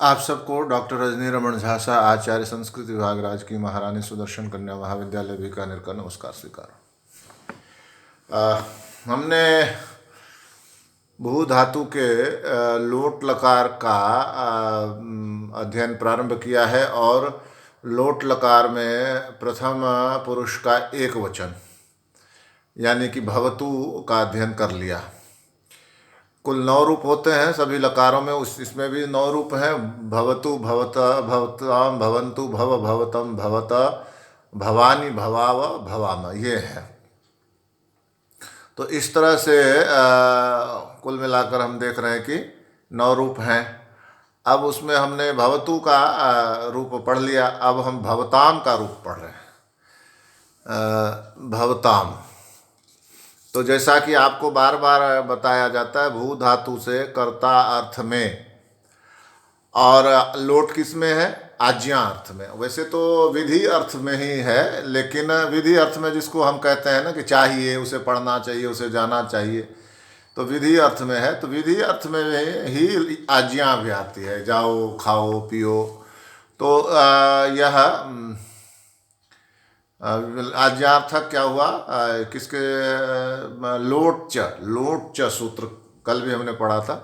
आप सबको डॉक्टर रजनी रमन झा सा आचार्य संस्कृत विभाग राजकीय महारानी सुदर्शन कन्या महाविद्यालय बीकानेर का नमस्कार स्वीकार। हमने भू धातु के लोट लकार का अध्ययन प्रारंभ किया है और लोट लकार में प्रथम पुरुष का एक वचन यानी कि भवतु का अध्ययन कर लिया। कुल 9 रूप होते हैं सभी लकारों में, इसमें भी 9 रूप हैं। भवतु, भवता, भवताम, भवन्तु, भव, भवतम, भवता, भवानी, भवाव, भवाम, ये है। तो इस तरह से कुल मिलाकर हम देख रहे हैं कि 9 रूप हैं। अब उसमें हमने भवतु का रूप पढ़ लिया, अब हम भवताम का रूप पढ़ रहे हैं। भवताम तो जैसा कि आपको बार बार बताया जाता है, भू धातु से कर्ता अर्थ में और लोट किस में है? आज्ञा अर्थ में। वैसे तो विधि अर्थ में ही है, लेकिन विधि अर्थ में जिसको हम कहते हैं ना कि चाहिए, उसे पढ़ना चाहिए, उसे जाना चाहिए, तो विधि अर्थ में है। तो विधि अर्थ में ही आज्ञा भी आती है, जाओ, खाओ, पियो। तो यह आज्ञार्थक क्या हुआ? किसके? लोट च सूत्र, कल भी हमने पढ़ा था।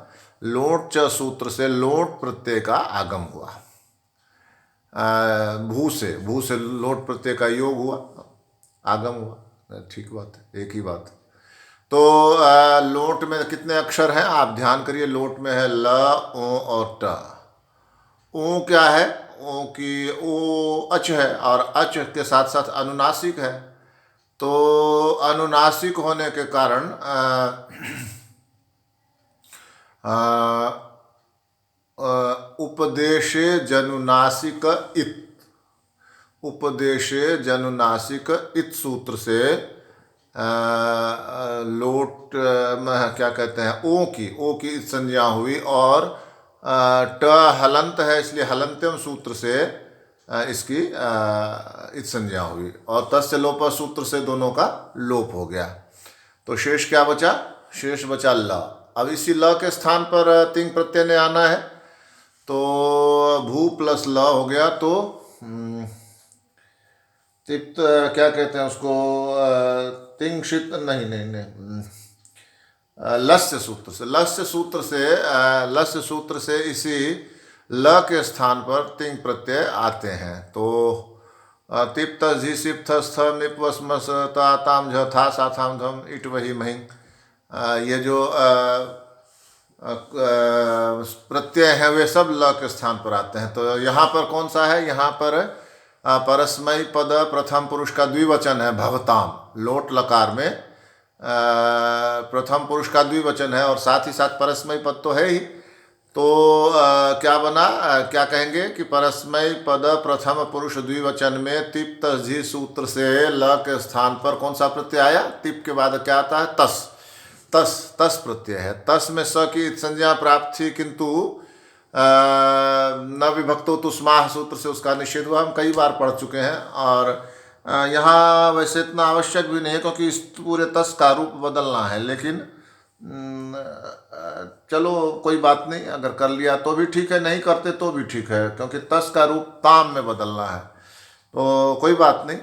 लोट च सूत्र से लोट प्रत्यय का आगम हुआ। भू से लोट प्रत्यय का योग हुआ, आगम हुआ। ठीक बात है, एक ही बात। तो लोट में कितने अक्षर हैं आप ध्यान करिए। लोट में है ल, ओ और ट। ओ क्या है? ओ की ओ अच है और अच के साथ साथ अनुनासिक है। तो अनुनासिक होने के कारण उपदेशे जनुनासिक इत, उपदेशे जनुनासिक इत सूत्र से लोट में क्या कहते हैं? ओ की इत संज्ञा हुई और ट हलंत है, इसलिए हलंत्यम सूत्र से इसकी इत संज्ञा हुई और तस्य लोप सूत्र से दोनों का लोप हो गया। तो शेष क्या बचा? शेष बचा ल। अब इसी ल के स्थान पर तिंग प्रत्यय ने आना है, तो भू प्लस ल हो गया। तो तिप्त क्या कहते हैं उसको? तिंगशित नहीं, लस्य सूत्र से इसी ल के स्थान पर तिंग प्रत्यय आते हैं। तो तिप्त झी सिप्थ स्थ निप वस्मस ता ताम झ था सा थाम धम इट वही महिंग, ये जो प्रत्यय हैं वे सब ल के स्थान पर आते हैं। तो यहाँ पर कौन सा है? यहाँ पर परस्मयी पद प्रथम पुरुष का द्विवचन है भवताम। लोट लकार में प्रथम पुरुष का द्विवचन है और साथ ही साथ परस्मयी पद तो है ही। तो क्या बना? क्या कहेंगे कि परस्मयी पद प्रथम पुरुष द्विवचन में तिप्त झी सूत्र से ल के स्थान पर कौन सा प्रत्यय आया? तिप के बाद क्या आता है? तस प्रत्यय है। तस में स की संज्ञा प्राप्त थी, किंतु न विभक्तो तुस्माह सूत्र से उसका निषेध हुआ। हम कई बार पढ़ चुके हैं और यहाँ वैसे इतना आवश्यक भी नहीं है, क्योंकि इस पूरे तस का रूप बदलना है। लेकिन चलो कोई बात नहीं, अगर कर लिया तो भी ठीक है, नहीं करते तो भी ठीक है, क्योंकि तस का रूप ताम में बदलना है। तो कोई बात नहीं,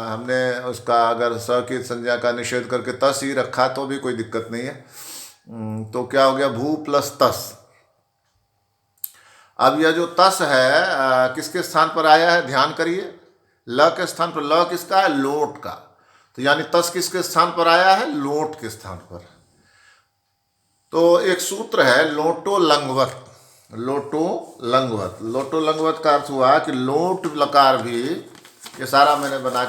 हमने उसका अगर स की संज्ञा का निषेध करके तस ही रखा तो भी कोई दिक्कत नहीं है। तो क्या हो गया? भू प्लस तस। अब यह जो तस है किसके स्थान पर आया है? ध्यान करिए, ल के स्थान पर। ल किसका है? लोट का। तो यानी तस किसके स्थान पर आया है? लोट के स्थान पर। तो एक सूत्र है लोटो लंगवत। लोटो लंगवत का अर्थ हुआ कि लोट लकार भी, ये सारा मैंने बना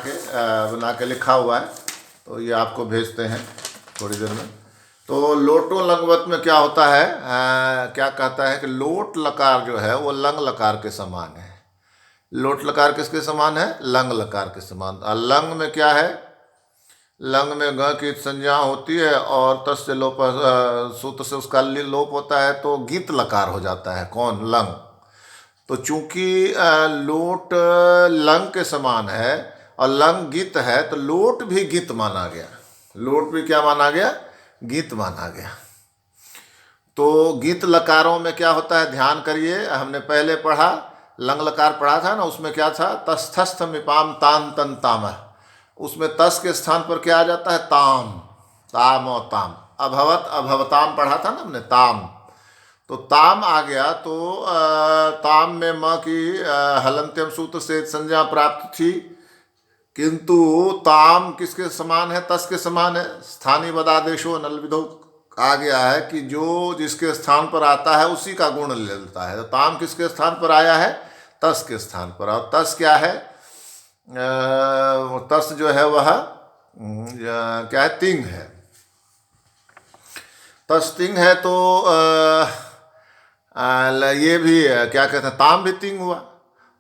के लिखा हुआ है, तो ये आपको भेजते हैं थोड़ी देर में। तो लोटो लंगवत में क्या होता है? क्या कहता है कि लोट लकार जो है वो लंग लकार के समान है। लोट लकार किसके समान है? लंग लकार के समान। लंग में क्या है? लंग में ग की संज्ञा होती है और तस्य लोप सूत्र से उसका लोप होता है, तो गीत लकार हो जाता है। कौन? लंग। तो चूंकि लोट लंग के समान है और लंग गीत है, तो लोट भी गीत माना गया। लोट भी क्या माना गया? गीत माना गया। तो गीत लकारों में क्या होता है, ध्यान करिए, हमने पहले पढ़ा, लंग लकार पढ़ा था ना, उसमें क्या था, तस्थस्थ मिपाम तान तन ताम, उसमें तस के स्थान पर क्या आ जाता है, ताम, ताम और ताम। अभवत अभवताम पढ़ा था ना हमने, ताम, तो ताम आ गया, तो ताम में म की हलंत्यम सूत्र से संज्ञा प्राप्त थी, किंतु ताम किसके समान है, तस के समान है, स्थानीय बदादेशो नल विधो आ गया है कि जो जिसके स्थान पर आता है उसी का गुण ले लेता है। तो ताम किसके स्थान पर आया है, तस के स्थान पर। और तस क्या है, तस जो है वह क्या है, तिंग है, तस तिंग है। तो ये भी क्या कहते हैं, ताम भी तिंग हुआ,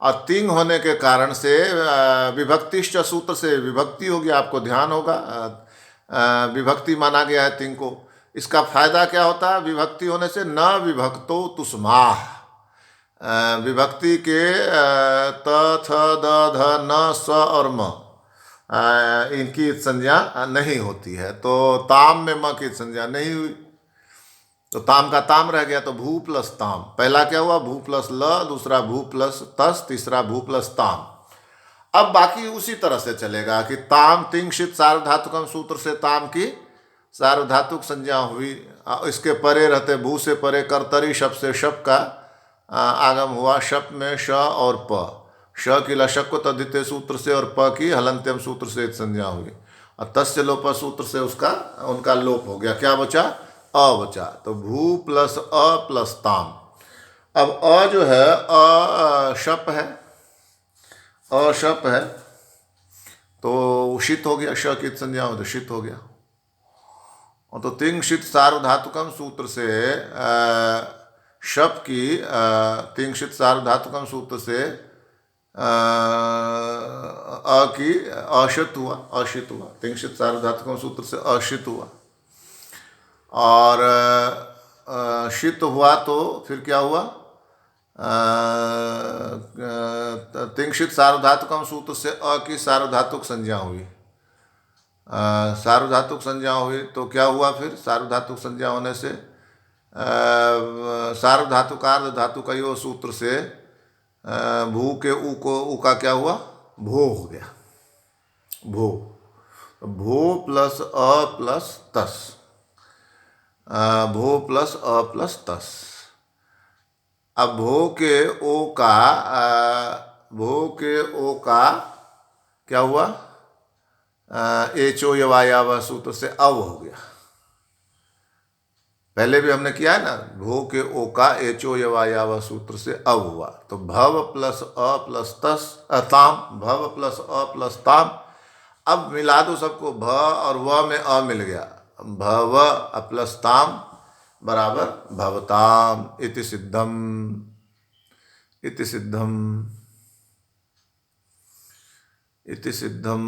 और तिंग होने के कारण से विभक्तिश्च सूत्र से विभक्ति होगी, आपको ध्यान होगा, विभक्ति माना गया है तिंग को। इसका फायदा क्या होता है, विभक्ति होने से न विभक्तो तुस्माह, विभक्ति के त थ द ध न स और म इनकी संज्ञा नहीं होती है। तो ताम में म की संज्ञा नहीं हुई, तो ताम का ताम रह गया, तो भू प्लस ताम, पहला क्या हुआ, भू प्लस ल, दूसरा भू प्लस तस, तीसरा भू प्लस ताम। अब बाकी उसी तरह से चलेगा कि ताम तिंगशित सार्वधातुकम सूत्र से ताम की सार्वधातुक संज्ञा हुई, इसके परे रहते भू से परे कर्तरी शब्द से शप का आगम हुआ, शप में श और प, श की लशक को तद्धिते सूत्र से और प की हलंत्यम सूत्र से संज्ञा हुई, और तस्य लोप सूत्र से उसका उनका लोप हो गया, क्या बचा, अ बचा। तो भू प्लस अ प्लस ताम। अब अ जो है शप है, अशप है, तो शित हो गया, श की संज्ञा हो तो शित हो गया। और तो तिंगशित सार्वधातुकम सूत्र से शप की तिंगशित सार्वधातुकम सूत्र से अ की अशित हुआ, अशित हुआ, तिंगशित सार्वधातुकम सूत्र से अशित हुआ, और शित हुआ तो फिर क्या हुआ, तिंगशित सार्वधातुकम सूत्र से अ की सार्वधातुक संज्ञा हुई, सार्वधातुक संज्ञा हुई, तो क्या हुआ फिर, सार्वधातुक संज्ञा होने से सार्वधातुकार्ध धातु का यो सूत्र से भू के ऊ को, ऊ का क्या हुआ, भो हो गया, भो, भो प्लस अ प्लस तस, भो प्लस अ प्लस तस। अब भो के ओ का भो के ओ का क्या हुआ, एचो यवायावा सूत्र से अव हो गया, पहले भी हमने किया है ना, भो के ओ का एचो यवायावा सूत्र से अव हुआ, तो भव प्लस अ प्लस तस ताम, भव प्लस अ प्लस ताम। अब मिला दो सबको, भ और व में अ मिल गया, भव प्लस ताम बराबर भवताम, इति सिद्धम, इति सिद्धम, इति सिद्धम,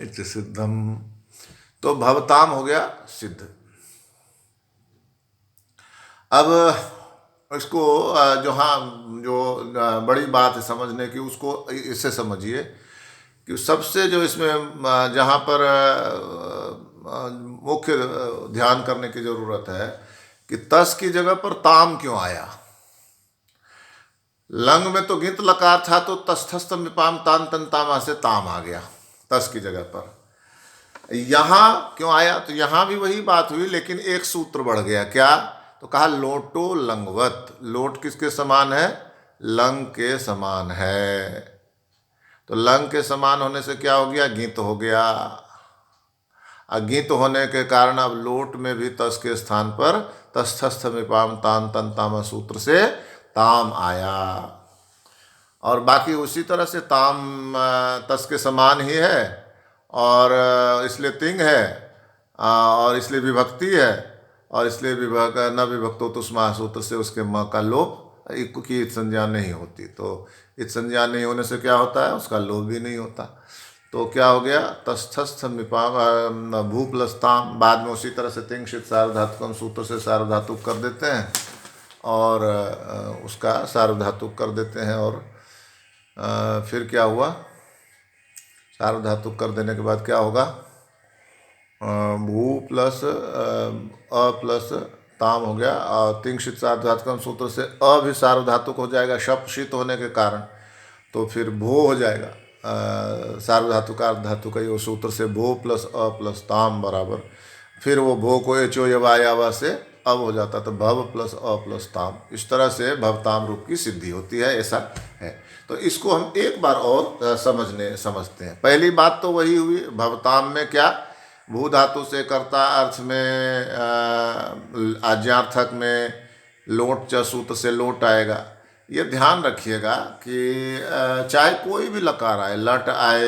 इति सिद्धम। तो भवताम हो गया सिद्ध। अब इसको जो, हाँ, जो बड़ी बात है समझने की, उसको इससे समझिए कि सबसे जो इसमें जहाँ पर मुख्य ध्यान करने की ज़रूरत है कि तस की जगह पर ताम क्यों आया। लंग में तो गिंत लकार था, तो तस्थस्थ मिपाम तान तन तामा से ताम आ गया तस की जगह पर। यहाँ क्यों आया, तो यहाँ भी वही बात हुई, लेकिन एक सूत्र बढ़ गया, क्या, तो कहा लोटो लंगवत, लोट किसके समान है, लंग के समान है, तो लंग के समान होने से क्या हो गया, गिंत हो गया, अगित होने के कारण अब लोट में भी तस के स्थान पर तस्थस्थ मिपाम तान तन तामा सूत्र से ताम आया, और बाकी उसी तरह से ताम तस के समान ही है, और इसलिए तिंग है, और इसलिए विभक्ति है, और इसलिए न विभक्तो तुस्मा सूत्र से उसके म का लोप की इत संज्ञा नहीं होती, तो इत संज्ञा नहीं होने से क्या होता है, उसका लोप भी नहीं होता। तो क्या हो गया, तस्थस्थ मिपाम भू प्लस ताम, बाद में उसी तरह से तिंगशित सार्वधातुकम सूत्र से सार्वधातुक कर देते हैं, और उसका सार्वधातुक कर देते हैं, और फिर क्या हुआ, सार्वधातुक कर देने के बाद क्या होगा, भू प्लस अ प्लस ताम हो गया। और तिंशित सार्वधातुकम सूत्र से अ भी सार्वधातुक हो जाएगा शप शीत होने के कारण, तो फिर भो हो जाएगा। सार्वधातुकार धातु का यो सूत्र से भो प्लस अ प्लस ताम बराबर, फिर वो भो को एचो यवा से अब हो जाता, तो भव प्लस अ प्लस ताम। इस तरह से भवताम रूप की सिद्धि होती है, ऐसा है। तो इसको हम एक बार और समझते हैं। पहली बात तो वही हुई, भवताम में क्या, भू धातु से कर्ता अर्थ में, आज्ञार्थक में लोट च सूत्र से लोट आएगा। ये ध्यान रखिएगा कि चाहे कोई भी लकार आए, लट आए,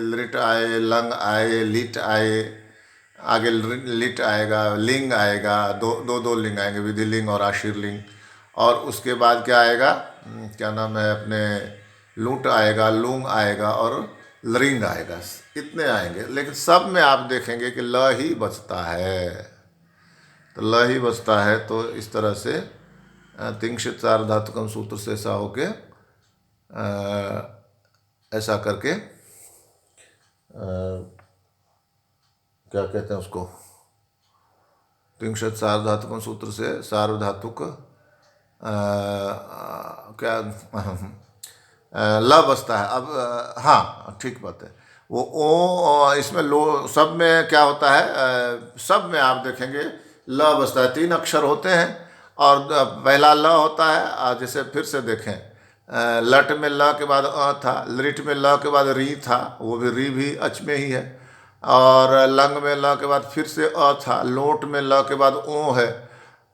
लिट आए, लंग आए, लिट आए, आगे लिट आएगा, लिंग आएगा, दो लिंग आएंगे, विधि लिंग और आशीर लिंग। और उसके बाद क्या आएगा, क्या नाम है अपने, लूट आएगा, लूंग आएगा और लरिंग आएगा, इतने आएंगे। लेकिन सब में आप देखेंगे कि ल ही बचता है, तो ल ही बचता है। तो इस तरह से तिंशित सार्वधातुकम सूत्र से ऐसा होके ऐसा करके क्या कहते हैं उसको, तिंशित सार्वधातुकम सूत्र से सार्वधातुक क्या ल बचता है। अब हाँ ठीक बात है। वो ओ इसमें लो, सब में क्या होता है, सब में आप देखेंगे ल बचता है। 3 अक्षर होते हैं और पहला ल होता है। जैसे फिर से देखें, लट में ल के बाद अ था, लिट में ल के बाद री था, वो भी री भी अच में ही है। और लंग में ल के बाद फिर से अ था, लोट में ल के बाद ओ है।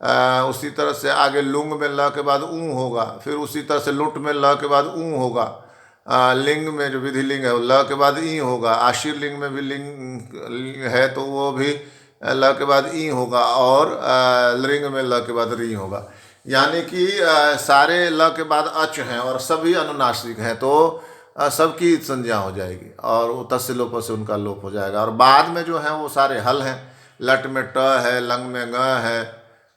उसी तरह से आगे लुंग में ल के बाद ऊ होगा, फिर उसी तरह से लुट में ल के बाद ऊ होगा। लिंग में जो विधि लिंग है वो ल के बाद ई होगा। आशीर लिंग में भी लिंग है तो वो भी ल के बाद ई होगा, और लिंग में ल के बाद री होगा। यानी कि सारे ल के बाद अच हैं और सभी अनुनासिक हैं, तो सबकी संज्ञा हो जाएगी और वो तस्य लोप से उनका लोप हो जाएगा। और बाद में जो है वो सारे हल हैं। लट में ट है, लंग में ग है,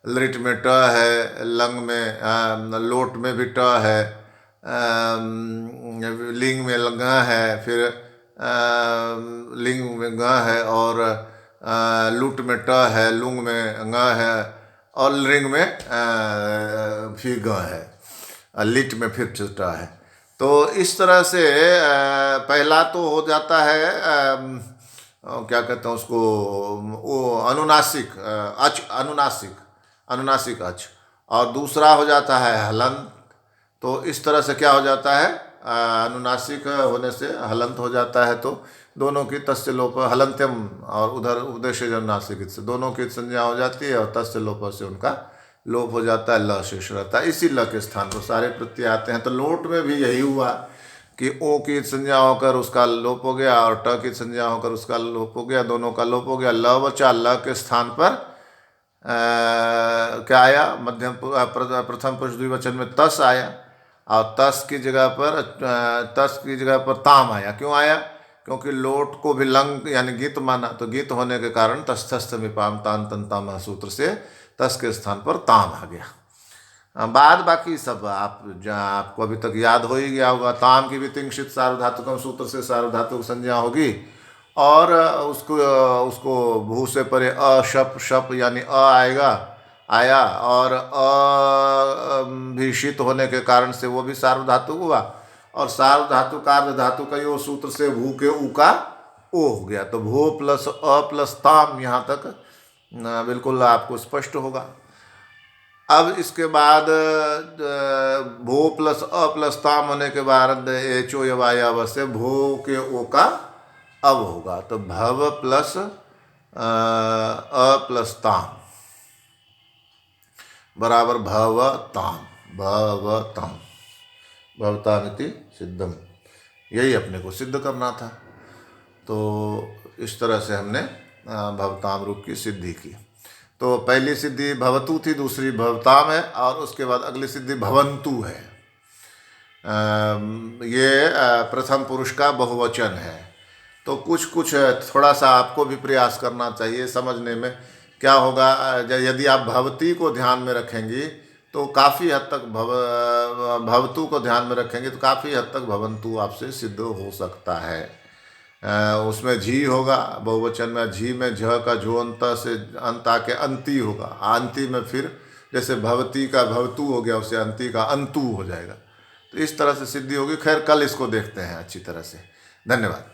लिट में ट है, लंग में लोट में भी ट है, लिंग में ग है, फिर लिंग में ग है, और लुट में ट है, लुंग में ग है, और लिंग में फिर ग है, लिट में फिर ट है। तो इस तरह से पहला तो हो जाता है क्या कहते हैं उसको, वो अनुनासिक अच, अनुनासिक अच, और दूसरा हो जाता है हलंत। तो इस तरह से क्या हो जाता है, अनुनासिक होने से हलंत हो जाता है। तो दोनों की तस्य लोप, हलंत्यम और उधर उपदेशज अनुनासिक से दोनों की संज्ञा हो जाती है, और तस्य लोप से उनका लोप हो जाता है, ल शेष रहता है। इसी ल के स्थान पर सारे प्रत्यय आते हैं। तो लोट में भी यही हुआ कि ओ की संज्ञा होकर उसका लोप हो गया, और ट की संज्ञा होकर उसका लोप हो गया, दोनों का लोप हो गया। ल बचा, ल के स्थान पर क्या आया, मध्यम प्रथम पुरुष द्विवचन में तस आया, और तस की जगह पर ताम आया। क्यों आया, क्योंकि लोट को भी लंग यानी गीत माना, तो गीत होने के कारण तस्थस्थ विपाम तान तंताम सूत्र से तस के स्थान पर ताम आ गया। बाद बाकी सब आपको अभी तक याद हो ही गया होगा। ताम की भी तिंशित सार्वधातुकम सूत्र से सार्वधातुक संज्ञा होगी, और उसको उसको भू से परे अशप शप यानी आया, और भी शीत होने के कारण से वो भी सार्वधातुक हुआ, और सार्वधातुकार धातु का यो सूत्र से भू के ऊ का ओ हो गया। तो भू प्लस अ प्लस ताम, यहाँ तक बिल्कुल आपको स्पष्ट होगा। अब इसके बाद भू प्लस अ प्लस ताम होने के बाद एचो यवायाव से भू के ओ का अब होगा। तो भव प्लस अ प्लस ताम बराबर भवताम, भवताम, भवतामिति सिद्धम, यही अपने को सिद्ध करना था। तो इस तरह से हमने भवताम रूप की सिद्धि की। तो पहली सिद्धि भवतु थी, दूसरी भवताम है, और उसके बाद अगली सिद्धि भवंतु है। ये प्रथम पुरुष का बहुवचन है। तो कुछ थोड़ा सा आपको भी प्रयास करना चाहिए समझने में। क्या होगा, यदि आप भवती को ध्यान में रखेंगी तो काफ़ी हद तक भवतु को ध्यान में रखेंगे तो काफ़ी हद तक भवंतु आपसे सिद्ध हो सकता है। उसमें झी होगा, बहुवचन में झी में झ का जो अंत से अंत आके अंती होगा, अंती में फिर जैसे भवती का भवतु हो गया, उससे अंती का अंतु हो जाएगा। तो इस तरह से सिद्धि होगी। खैर कल इसको देखते हैं अच्छी तरह से। धन्यवाद।